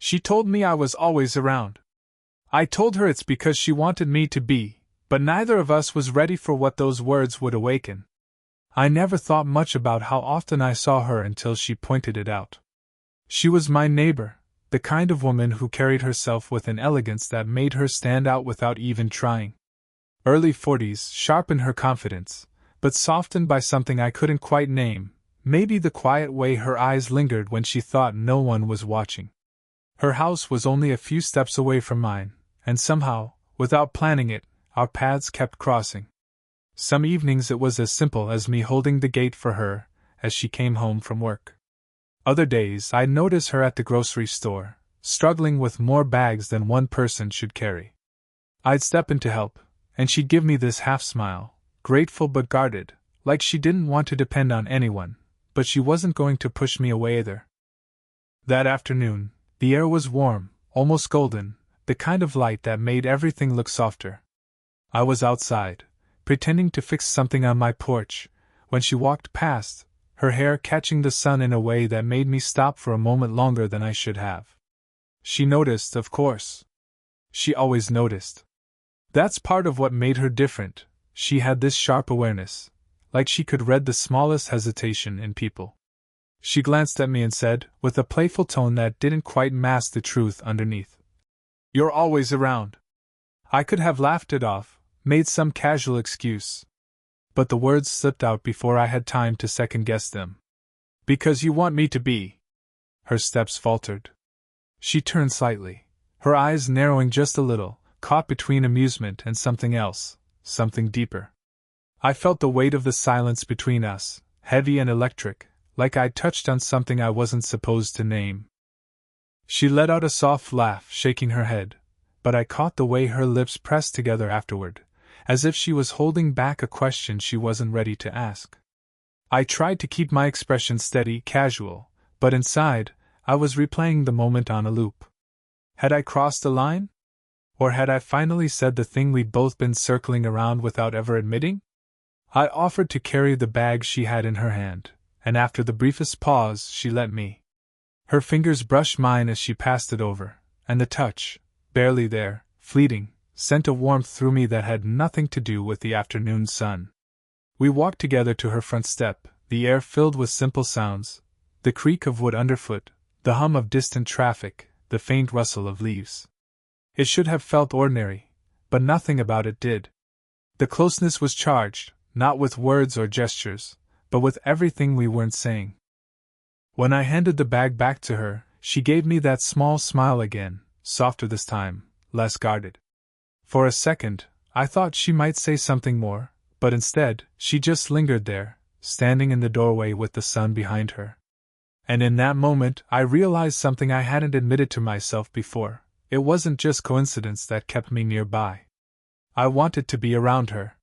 She told me I was always around. I told her it's because she wanted me to be, but neither of us was ready for what those words would awaken. I never thought much about how often I saw her until she pointed it out. She was my neighbor, the kind of woman who carried herself with an elegance that made her stand out without even trying. Early 40s, sharp in her confidence, but softened by something I couldn't quite name, maybe the quiet way her eyes lingered when she thought no one was watching. Her house was only a few steps away from mine, and somehow, without planning it, our paths kept crossing. Some evenings it was as simple as me holding the gate for her as she came home from work. Other days I'd notice her at the grocery store, struggling with more bags than one person should carry. I'd step in to help, and she'd give me this half-smile, grateful but guarded, like she didn't want to depend on anyone, but she wasn't going to push me away either. That afternoon, the air was warm, almost golden, the kind of light that made everything look softer. I was outside, pretending to fix something on my porch, when she walked past, her hair catching the sun in a way that made me stop for a moment longer than I should have. She noticed, of course. She always noticed. That's part of what made her different. She had this sharp awareness, like she could read the smallest hesitation in people. She glanced at me and said, with a playful tone that didn't quite mask the truth underneath, "You're always around." I could have laughed it off, made some casual excuse. But the words slipped out before I had time to second-guess them. "Because you want me to be." Her steps faltered. She turned slightly, her eyes narrowing just a little, caught between amusement and something else, something deeper. I felt the weight of the silence between us, heavy and electric, like I'd touched on something I wasn't supposed to name. She let out a soft laugh, shaking her head, but I caught the way her lips pressed together afterward, as if she was holding back a question she wasn't ready to ask. I tried to keep my expression steady, casual, but inside, I was replaying the moment on a loop. Had I crossed a line? Or had I finally said the thing we'd both been circling around without ever admitting? I offered to carry the bag she had in her hand, and after the briefest pause, she let me. Her fingers brushed mine as she passed it over, and the touch, barely there, fleeting, sent a warmth through me that had nothing to do with the afternoon sun. We walked together to her front step, the air filled with simple sounds, the creak of wood underfoot, the hum of distant traffic, the faint rustle of leaves. It should have felt ordinary, but nothing about it did. The closeness was charged, not with words or gestures, but with everything we weren't saying. When I handed the bag back to her, she gave me that small smile again, softer this time, less guarded. For a second, I thought she might say something more, but instead, she just lingered there, standing in the doorway with the sun behind her. And in that moment, I realized something I hadn't admitted to myself before. It wasn't just coincidence that kept me nearby. I wanted to be around her.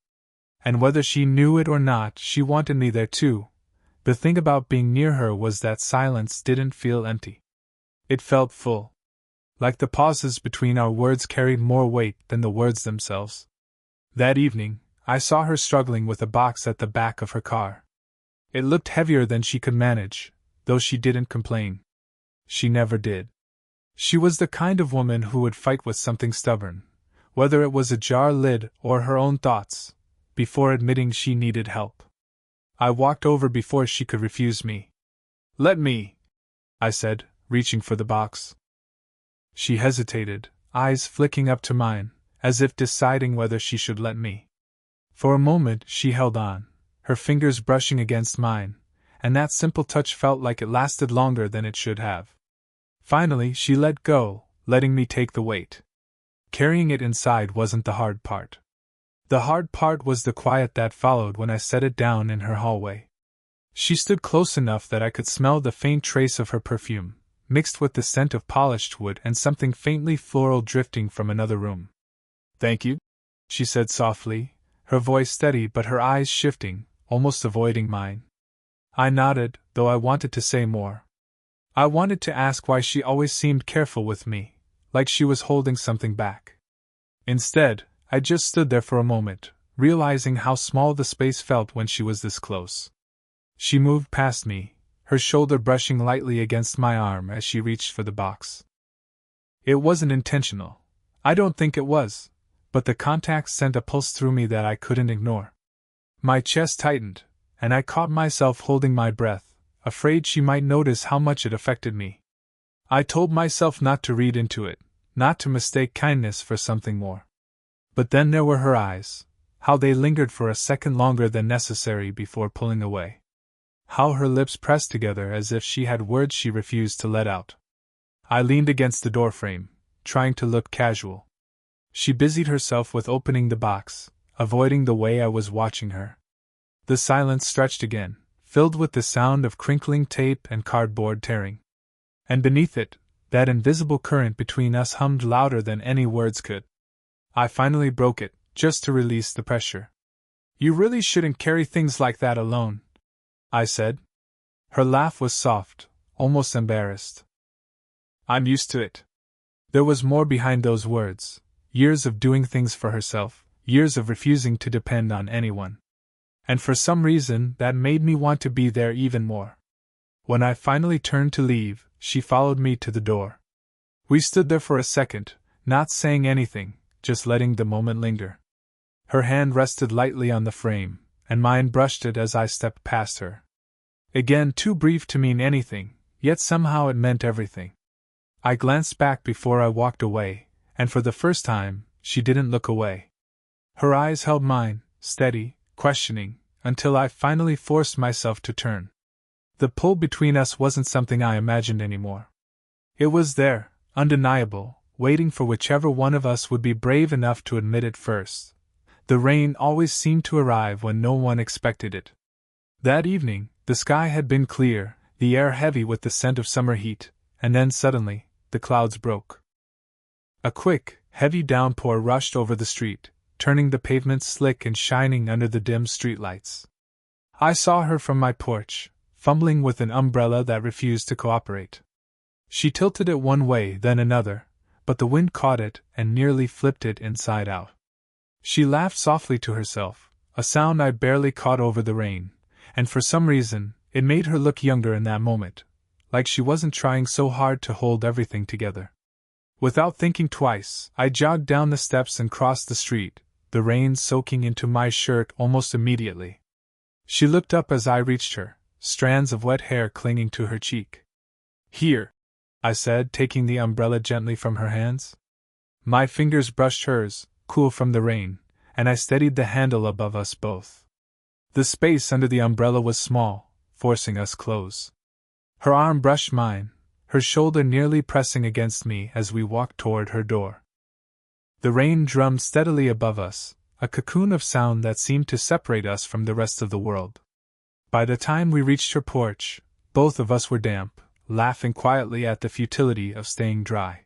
And whether she knew it or not, she wanted me there too. The thing about being near her was that silence didn't feel empty. It felt full. Like the pauses between our words carried more weight than the words themselves. That evening, I saw her struggling with a box at the back of her car. It looked heavier than she could manage, though she didn't complain. She never did. She was the kind of woman who would fight with something stubborn, whether it was a jar lid or her own thoughts, before admitting she needed help. I walked over before she could refuse me. "Let me," I said, reaching for the box. She hesitated, eyes flicking up to mine, as if deciding whether she should let me. For a moment she held on, her fingers brushing against mine, and that simple touch felt like it lasted longer than it should have. Finally she let go, letting me take the weight. Carrying it inside wasn't the hard part. The hard part was the quiet that followed when I set it down in her hallway. She stood close enough that I could smell the faint trace of her perfume, mixed with the scent of polished wood and something faintly floral drifting from another room. "Thank you," she said softly, her voice steady but her eyes shifting, almost avoiding mine. I nodded, though I wanted to say more. I wanted to ask why she always seemed careful with me, like she was holding something back. Instead, I just stood there for a moment, realizing how small the space felt when she was this close. She moved past me, her shoulder brushing lightly against my arm as she reached for the box. It wasn't intentional. I don't think it was. But the contact sent a pulse through me that I couldn't ignore. My chest tightened, and I caught myself holding my breath, afraid she might notice how much it affected me. I told myself not to read into it, not to mistake kindness for something more. But then there were her eyes, how they lingered for a second longer than necessary before pulling away. How her lips pressed together as if she had words she refused to let out. I leaned against the doorframe, trying to look casual. She busied herself with opening the box, avoiding the way I was watching her. The silence stretched again, filled with the sound of crinkling tape and cardboard tearing. And beneath it, that invisible current between us hummed louder than any words could. I finally broke it, just to release the pressure. "You really shouldn't carry things like that alone," I said. Her laugh was soft, almost embarrassed. "I'm used to it." There was more behind those words. Years of doing things for herself, years of refusing to depend on anyone. And for some reason, that made me want to be there even more. When I finally turned to leave, she followed me to the door. We stood there for a second, not saying anything, just letting the moment linger. Her hand rested lightly on the frame, and mine brushed it as I stepped past her. Again, too brief to mean anything, yet somehow it meant everything. I glanced back before I walked away, and for the first time, she didn't look away. Her eyes held mine, steady, questioning, until I finally forced myself to turn. The pull between us wasn't something I imagined anymore. It was there, undeniable, waiting for whichever one of us would be brave enough to admit it first. The rain always seemed to arrive when no one expected it. That evening, the sky had been clear, the air heavy with the scent of summer heat, and then suddenly, the clouds broke. A quick, heavy downpour rushed over the street, turning the pavement slick and shining under the dim streetlights. I saw her from my porch, fumbling with an umbrella that refused to cooperate. She tilted it one way, then another, but the wind caught it and nearly flipped it inside out. She laughed softly to herself, a sound I barely caught over the rain, and for some reason, it made her look younger in that moment, like she wasn't trying so hard to hold everything together. Without thinking twice, I jogged down the steps and crossed the street, the rain soaking into my shirt almost immediately. She looked up as I reached her, strands of wet hair clinging to her cheek. "Here," I said, taking the umbrella gently from her hands. My fingers brushed hers, cool from the rain, and I steadied the handle above us both. The space under the umbrella was small, forcing us close. Her arm brushed mine, her shoulder nearly pressing against me as we walked toward her door. The rain drummed steadily above us, a cocoon of sound that seemed to separate us from the rest of the world. By the time we reached her porch, both of us were damp, laughing quietly at the futility of staying dry.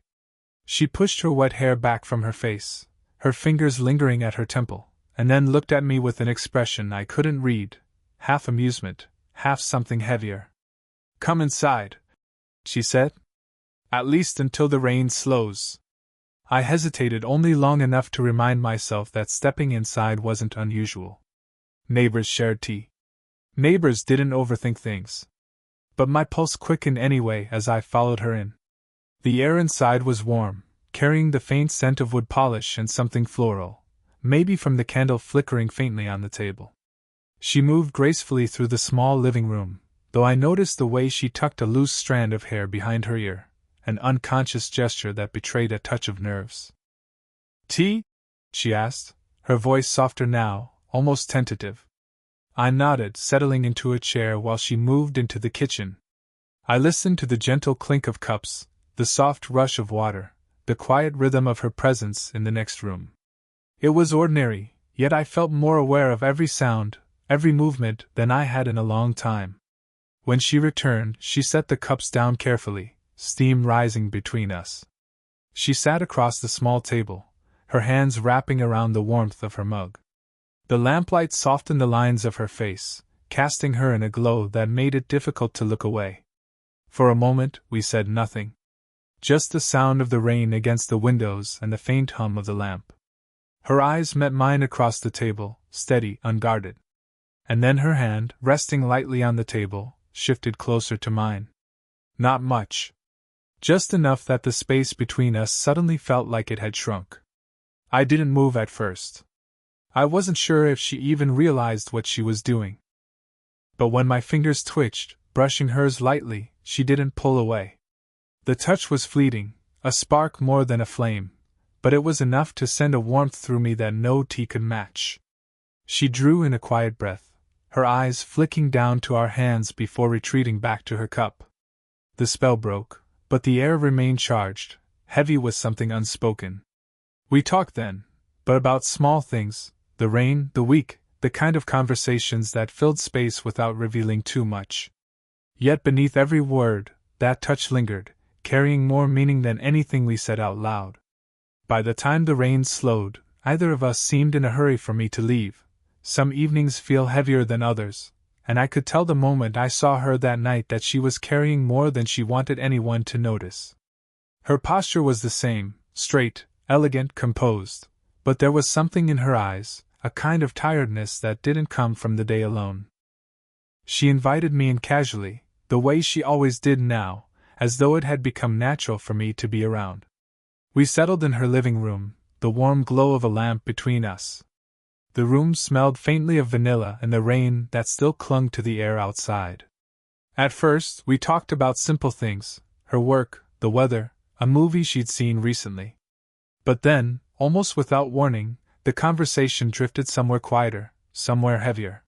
She pushed her wet hair back from her face, her fingers lingering at her temple, and then looked at me with an expression I couldn't read, half amusement, half something heavier. "Come inside," she said. "At least until the rain slows." I hesitated only long enough to remind myself that stepping inside wasn't unusual. Neighbors shared tea. Neighbors didn't overthink things. But my pulse quickened anyway as I followed her in. The air inside was warm, carrying the faint scent of wood polish and something floral, maybe from the candle flickering faintly on the table. She moved gracefully through the small living room, though I noticed the way she tucked a loose strand of hair behind her ear, an unconscious gesture that betrayed a touch of nerves. "Tea?" she asked, her voice softer now, almost tentative. I nodded, settling into a chair while she moved into the kitchen. I listened to the gentle clink of cups, the soft rush of water, the quiet rhythm of her presence in the next room. It was ordinary, yet I felt more aware of every sound, every movement than I had in a long time. When she returned, she set the cups down carefully, steam rising between us. She sat across the small table, her hands wrapping around the warmth of her mug. The lamplight softened the lines of her face, casting her in a glow that made it difficult to look away. For a moment, we said nothing. Just the sound of the rain against the windows and the faint hum of the lamp. Her eyes met mine across the table, steady, unguarded. And then her hand, resting lightly on the table, shifted closer to mine. "Not much. just enough that the space between us suddenly felt like it had shrunk. I didn't move at first. I wasn't sure if she even realized what she was doing. But when my fingers twitched, brushing hers lightly, she didn't pull away. The touch was fleeting, a spark more than a flame, but it was enough to send a warmth through me that no tea could match. She drew in a quiet breath, her eyes flicking down to our hands before retreating back to her cup. The spell broke, but the air remained charged, heavy with something unspoken. We talked then, but about small things, the rain, the week, the kind of conversations that filled space without revealing too much. Yet beneath every word, that touch lingered, carrying more meaning than anything we said out loud. By the time the rain slowed, either of us seemed in a hurry for me to leave. Some evenings feel heavier than others, and I could tell the moment I saw her that night that she was carrying more than she wanted anyone to notice. Her posture was the same, straight, elegant, composed, but there was something in her eyes, a kind of tiredness that didn't come from the day alone. She invited me in casually, the way she always did now, as though it had become natural for me to be around. We settled in her living room, the warm glow of a lamp between us. The room smelled faintly of vanilla and the rain that still clung to the air outside. At first, we talked about simple things, her work, the weather, a movie she'd seen recently. But then, almost without warning, the conversation drifted somewhere quieter, somewhere heavier.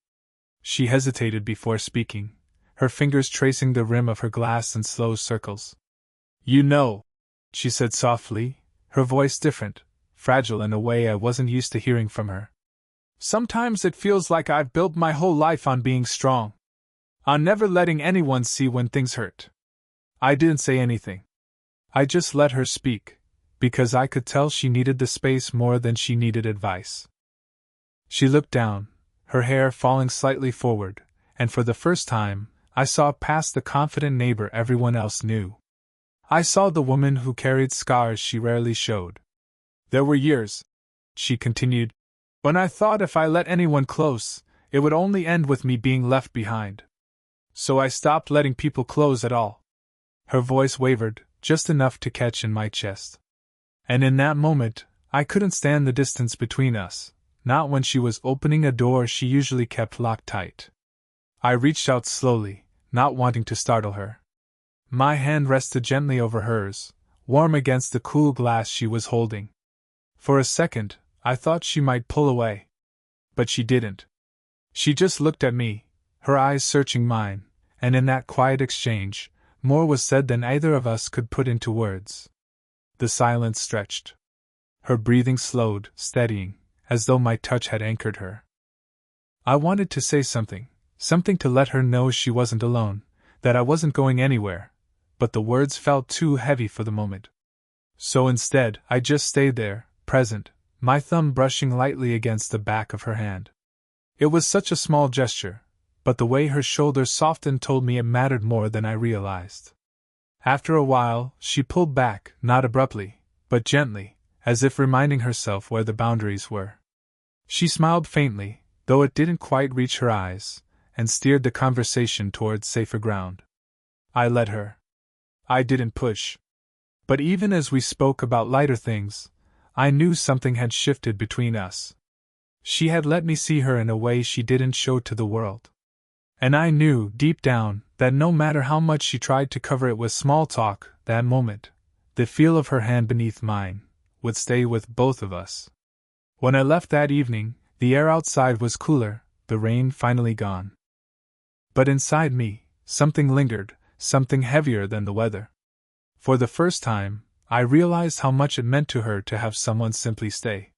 She hesitated before speaking, her fingers tracing the rim of her glass in slow circles. "You know," she said softly, her voice different, fragile in a way I wasn't used to hearing from her. "Sometimes it feels like I've built my whole life on being strong. On never letting anyone see when things hurt." I didn't say anything. I just let her speak, because I could tell she needed the space more than she needed advice. She looked down, her hair falling slightly forward, and for the first time, I saw past the confident neighbor everyone else knew. I saw the woman who carried scars she rarely showed. "There were years," she continued, "when I thought if I let anyone close, it would only end with me being left behind. So I stopped letting people close at all." Her voice wavered, just enough to catch in my chest. And in that moment, I couldn't stand the distance between us, not when she was opening a door she usually kept locked tight. I reached out slowly, not wanting to startle her. My hand rested gently over hers, warm against the cool glass she was holding. For a second, I thought she might pull away. But she didn't. She just looked at me, her eyes searching mine, and in that quiet exchange, more was said than either of us could put into words. The silence stretched. Her breathing slowed, steadying, as though my touch had anchored her. I wanted to say something to let her know she wasn't alone, that I wasn't going anywhere, but the words felt too heavy for the moment. So instead, I just stayed there, present, my thumb brushing lightly against the back of her hand. It was such a small gesture, but the way her shoulders softened told me it mattered more than I realized. After a while, she pulled back, not abruptly, but gently, as if reminding herself where the boundaries were. She smiled faintly, though it didn't quite reach her eyes, and steered the conversation towards safer ground. I let her. I didn't push. But even as we spoke about lighter things, I knew something had shifted between us. She had let me see her in a way she didn't show to the world. And I knew, deep down, that no matter how much she tried to cover it with small talk, that moment, the feel of her hand beneath mine, would stay with both of us. When I left that evening, the air outside was cooler, the rain finally gone. But inside me, something lingered, something heavier than the weather. For the first time, I realized how much it meant to her to have someone simply stay.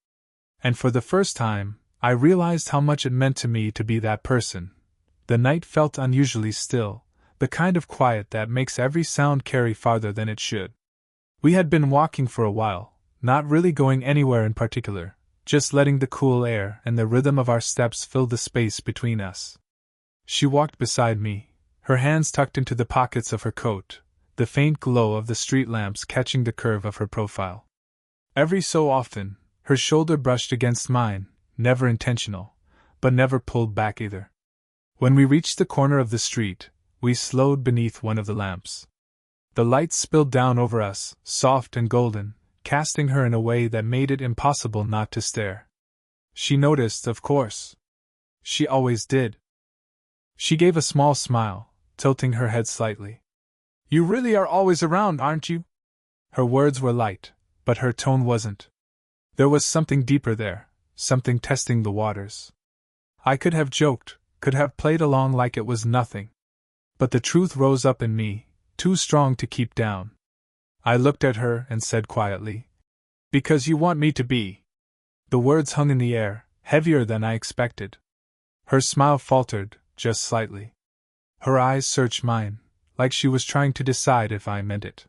And for the first time, I realized how much it meant to me to be that person. The night felt unusually still, the kind of quiet that makes every sound carry farther than it should. We had been walking for a while, not really going anywhere in particular, just letting the cool air and the rhythm of our steps fill the space between us. She walked beside me, her hands tucked into the pockets of her coat, the faint glow of the street lamps catching the curve of her profile. Every so often, her shoulder brushed against mine, never intentional, but never pulled back either. When we reached the corner of the street, we slowed beneath one of the lamps. The light spilled down over us, soft and golden, casting her in a way that made it impossible not to stare. She noticed, of course. She always did. She gave a small smile, tilting her head slightly. You really are always around, aren't you? Her words were light, but her tone wasn't. There was something deeper there, something testing the waters. I could have joked, could have played along like it was nothing. But the truth rose up in me, too strong to keep down. I looked at her and said quietly, Because you want me to be. The words hung in the air, heavier than I expected. Her smile faltered, just slightly. Her eyes searched mine, like she was trying to decide if I meant it.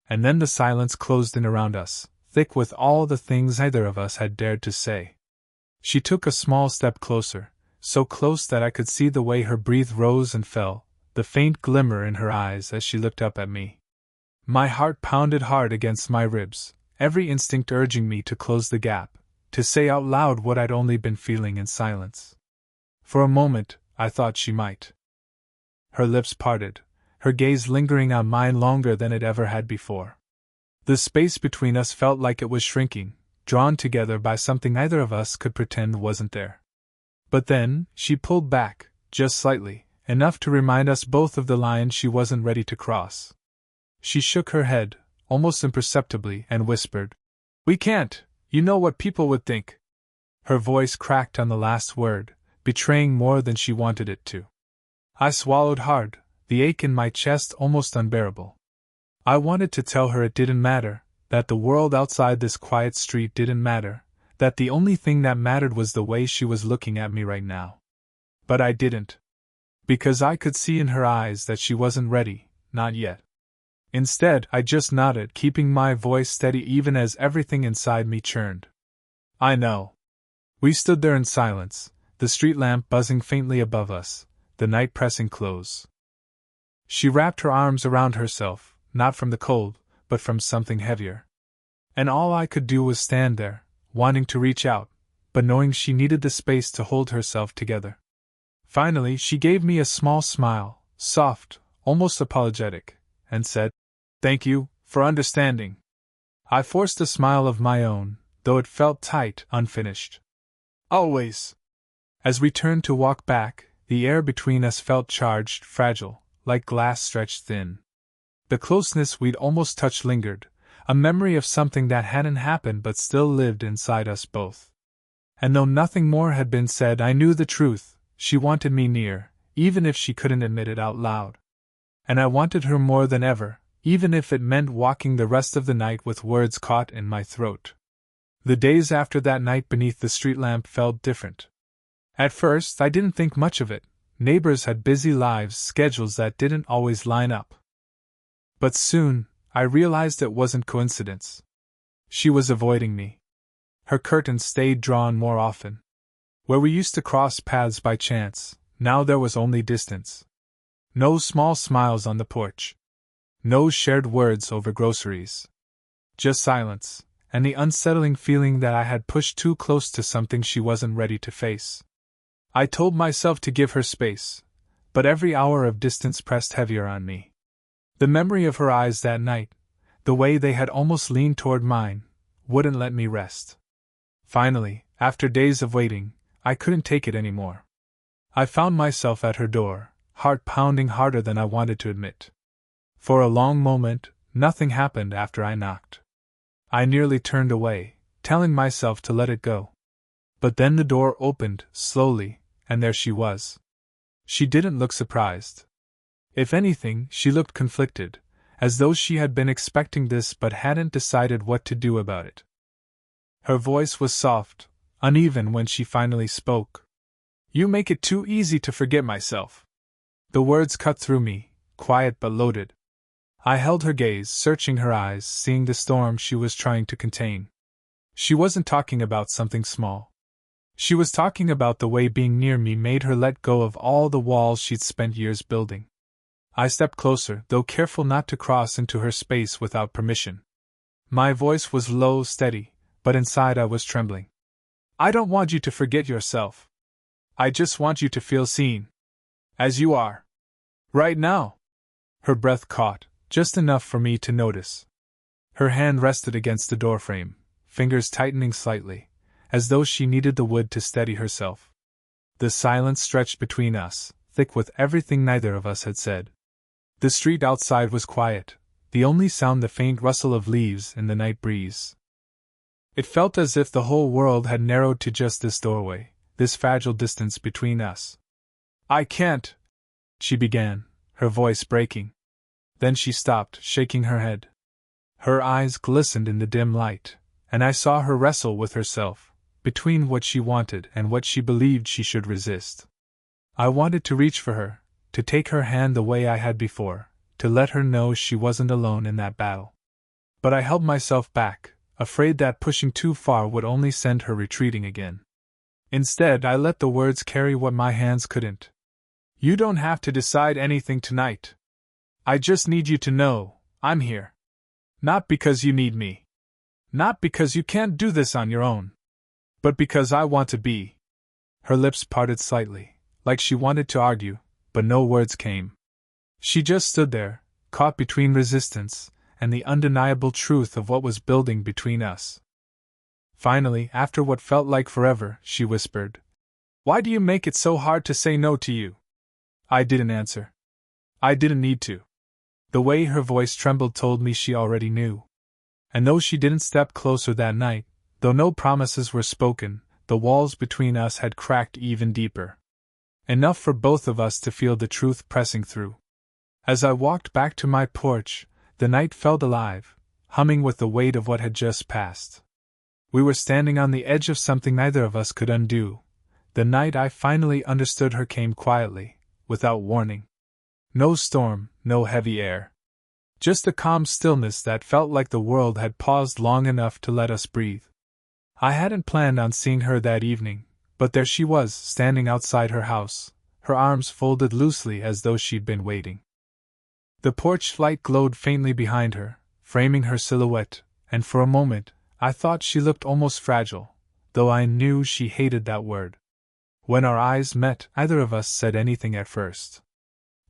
And then the silence closed in around us, thick with all the things neither of us had dared to say. She took a small step closer, so close that I could see the way her breath rose and fell, the faint glimmer in her eyes as she looked up at me. My heart pounded hard against my ribs, every instinct urging me to close the gap, to say out loud what I'd only been feeling in silence. For a moment, I thought she might. Her lips parted, her gaze lingering on mine longer than it ever had before. The space between us felt like it was shrinking, drawn together by something neither of us could pretend wasn't there. But then, she pulled back, just slightly, enough to remind us both of the line she wasn't ready to cross. She shook her head, almost imperceptibly, and whispered, We can't, you know what people would think. Her voice cracked on the last word, betraying more than she wanted it to. I swallowed hard, the ache in my chest almost unbearable. I wanted to tell her it didn't matter, that the world outside this quiet street didn't matter, that the only thing that mattered was the way she was looking at me right now. But I didn't. Because I could see in her eyes that she wasn't ready, not yet. Instead, I just nodded, keeping my voice steady even as everything inside me churned. I know. We stood there in silence, the street lamp buzzing faintly above us, the night pressing close. She wrapped her arms around herself, not from the cold, but from something heavier. And all I could do was stand there, wanting to reach out, but knowing she needed the space to hold herself together. Finally, she gave me a small smile, soft, almost apologetic, and said, Thank you, for understanding. I forced a smile of my own, though it felt tight, unfinished. Always. As we turned to walk back, the air between us felt charged, fragile, like glass stretched thin. The closeness we'd almost touched lingered, a memory of something that hadn't happened but still lived inside us both. And though nothing more had been said, I knew the truth. She wanted me near, even if she couldn't admit it out loud. And I wanted her more than ever, even if it meant walking the rest of the night with words caught in my throat. The days after that night beneath the street lamp felt different. At first, I didn't think much of it. Neighbors had busy lives, schedules that didn't always line up. But soon, I realized it wasn't coincidence. She was avoiding me. Her curtains stayed drawn more often. Where we used to cross paths by chance, now there was only distance. No small smiles on the porch. No shared words over groceries. Just silence, and the unsettling feeling that I had pushed too close to something she wasn't ready to face. I told myself to give her space, but every hour of distance pressed heavier on me. The memory of her eyes that night, the way they had almost leaned toward mine, wouldn't let me rest. Finally, after days of waiting, I couldn't take it anymore. I found myself at her door, heart pounding harder than I wanted to admit. For a long moment, nothing happened after I knocked. I nearly turned away, telling myself to let it go. But then the door opened, slowly, and there she was. She didn't look surprised. If anything, she looked conflicted, as though she had been expecting this but hadn't decided what to do about it. Her voice was soft, uneven when she finally spoke. You make it too easy to forget myself. The words cut through me, quiet but loaded. I held her gaze, searching her eyes, seeing the storm she was trying to contain. She wasn't talking about something small. She was talking about the way being near me made her let go of all the walls she'd spent years building. I stepped closer, though careful not to cross into her space without permission. My voice was low, steady, but inside I was trembling. I don't want you to forget yourself. I just want you to feel seen. As you are. Right now. Her breath caught, just enough for me to notice. Her hand rested against the doorframe, fingers tightening slightly, as though she needed the wood to steady herself. The silence stretched between us, thick with everything neither of us had said. The street outside was quiet, the only sound the faint rustle of leaves in the night breeze. It felt as if the whole world had narrowed to just this doorway, this fragile distance between us. "I can't," she began, her voice breaking. Then she stopped, shaking her head. Her eyes glistened in the dim light, and I saw her wrestle with herself, between what she wanted and what she believed she should resist. I wanted to reach for her, to take her hand the way I had before, to let her know she wasn't alone in that battle. But I held myself back, afraid that pushing too far would only send her retreating again. Instead, I let the words carry what my hands couldn't. "You don't have to decide anything tonight. I just need you to know, I'm here. Not because you need me. Not because you can't do this on your own. But because I want to be." Her lips parted slightly, like she wanted to argue, but no words came. She just stood there, caught between resistance and the undeniable truth of what was building between us. Finally, after what felt like forever, she whispered, "Why do you make it so hard to say no to you?" I didn't answer. I didn't need to. The way her voice trembled told me she already knew. And though she didn't step closer that night, though no promises were spoken, the walls between us had cracked even deeper. Enough for both of us to feel the truth pressing through. As I walked back to my porch, the night felt alive, humming with the weight of what had just passed. We were standing on the edge of something neither of us could undo. The night I finally understood her came quietly, without warning. No storm, no heavy air. Just a calm stillness that felt like the world had paused long enough to let us breathe. I hadn't planned on seeing her that evening, but there she was, standing outside her house, her arms folded loosely as though she'd been waiting. The porch light glowed faintly behind her, framing her silhouette, and for a moment, I thought she looked almost fragile, though I knew she hated that word. When our eyes met, neither of us said anything at first.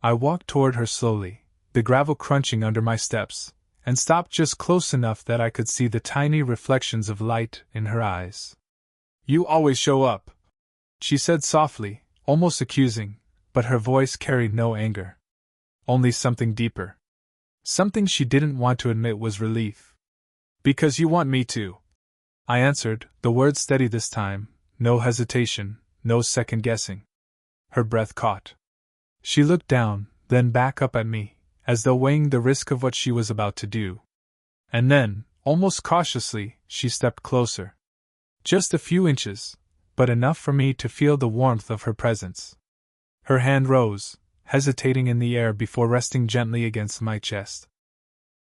I walked toward her slowly, the gravel crunching under my steps, and stopped just close enough that I could see the tiny reflections of light in her eyes. "You always show up," she said softly, almost accusing, but her voice carried no anger. Only something deeper. Something she didn't want to admit was relief. "Because you want me to," I answered, the words steady this time, no hesitation, no second guessing. Her breath caught. She looked down, then back up at me, as though weighing the risk of what she was about to do. And then, almost cautiously, she stepped closer. Just a few inches, but enough for me to feel the warmth of her presence. Her hand rose, hesitating in the air before resting gently against my chest.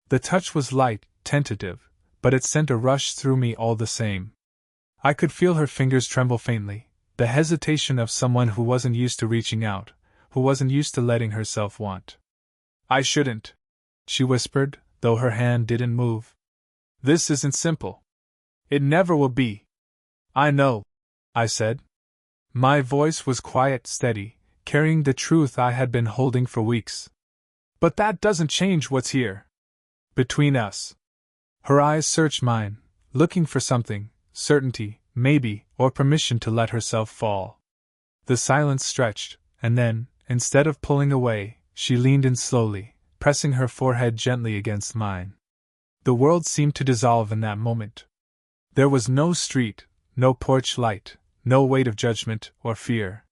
The touch was light, tentative, but it sent a rush through me all the same. I could feel her fingers tremble faintly, the hesitation of someone who wasn't used to reaching out, who wasn't used to letting herself want. "I shouldn't," she whispered, though her hand didn't move. "This isn't simple. It never will be." "I know," I said. My voice was quiet, steady, carrying the truth I had been holding for weeks. "But that doesn't change what's here. Between us." Her eyes searched mine, looking for something, certainty, maybe, or permission to let herself fall. The silence stretched, and then, instead of pulling away, she leaned in slowly, pressing her forehead gently against mine. The world seemed to dissolve in that moment. There was no street, no porch light, no weight of judgment or fear.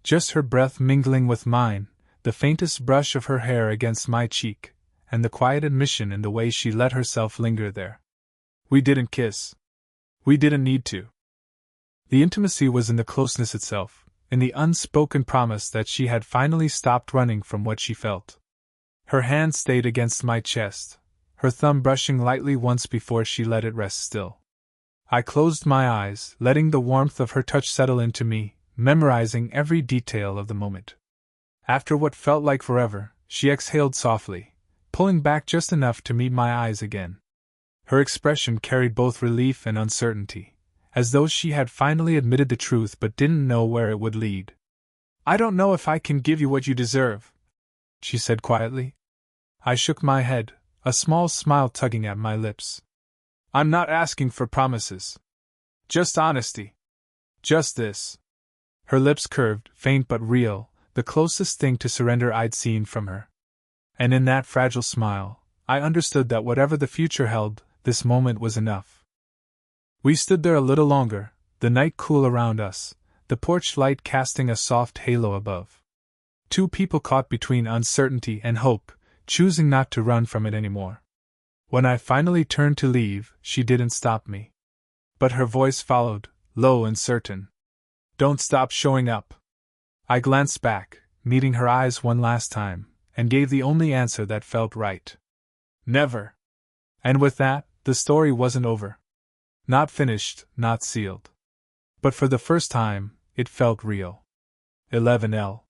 Just her breath mingling with mine, the faintest brush of her hair against my cheek, and the quiet admission in the way she let herself linger there. We didn't kiss. We didn't need to. The intimacy was in the closeness itself, in the unspoken promise that she had finally stopped running from what she felt. Her hand stayed against my chest, her thumb brushing lightly once before she let it rest still. I closed my eyes, letting the warmth of her touch settle into me, memorizing every detail of the moment. After what felt like forever, she exhaled softly, pulling back just enough to meet my eyes again. Her expression carried both relief and uncertainty, as though she had finally admitted the truth but didn't know where it would lead. "I don't know if I can give you what you deserve," she said quietly. I shook my head, a small smile tugging at my lips. I'm not asking for promises. Just honesty. Just this. Her lips curved, faint but real, the closest thing to surrender I'd seen from her. And in that fragile smile, I understood that whatever the future held, this moment was enough. We stood there a little longer, the night cool around us, the porch light casting a soft halo above. Two people caught between uncertainty and hope, choosing not to run from it anymore. When I finally turned to leave, she didn't stop me. But her voice followed, low and certain. Don't stop showing up. I glanced back, meeting her eyes one last time, and gave the only answer that felt right. Never. And with that, the story wasn't over. Not finished, not sealed. But for the first time, it felt real. 11L.